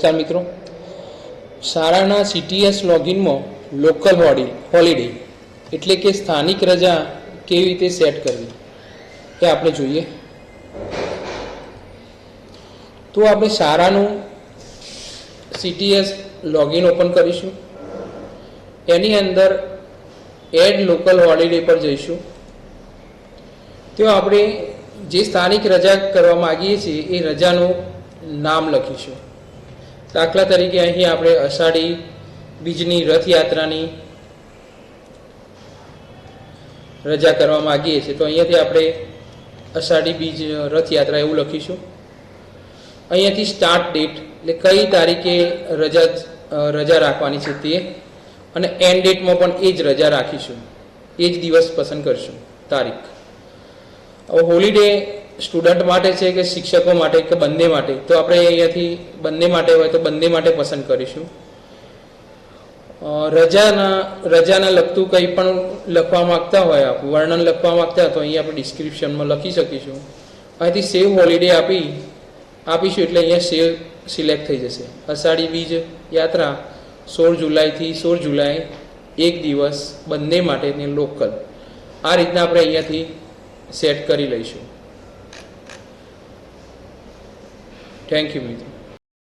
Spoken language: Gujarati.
નમસ્કાર મિત્રો, શાળાના CTS લોગિનમાં લોકલ હોલિડે એટલે કે સ્થાનિક રજા કેવી રીતે સેટ કરવી એ આપણે જોઈએ. તો આપણે શાળાનું CTS લોગિન ઓપન કરીશું. એની અંદર એડ લોકલ હોલિડે પર જઈશું. તો આપણે જે સ્થાનિક રજા કરવા માગીએ છીએ એ રજાનું નામ લખીશું. દાખલા તરીકે અહીં આપણે અષાઢી બીજની રથયાત્રાની રજા કરવા માગીએ છીએ, તો અહીંયાથી આપણે અષાઢી બીજ રથયાત્રા એવું લખીશું. અહીંયાથી સ્ટાર્ટ ડેટ એટલે કઈ તારીખે રજા રાખવાની છે તે, અને એન્ડ ડેટમાં પણ એ જ રજા રાખીશું, એ જ દિવસ પસંદ કરીશું તારીખ. હવે હોલિડે સ્ટુડન્ટ માટે છે કે શિક્ષકો માટે કે બંને માટે, તો આપણે અહીંયાથી બંને માટે હોય તો બંને માટે પસંદ કરીશું. રજાના લગતું કંઈ પણ લખવા માગતા હોય, વર્ણન લખવા માગતા હોય તો અહીંયા આપણે ડિસ્ક્રિપ્શનમાં લખી શકીશું. અહીંથી સેવ હોલિડે આપીશું એટલે અહીંયા સેવ સિલેક્ટ થઈ જશે. અષાઢી બીજ યાત્રા 16 જુલાઈથી 16 જુલાઈ એક દિવસ બંને માટે ને લોકલ, આ રીતના આપણે અહીંયાથી સેટ કરી લઈશું. થેન્ક યુ મિત્રો.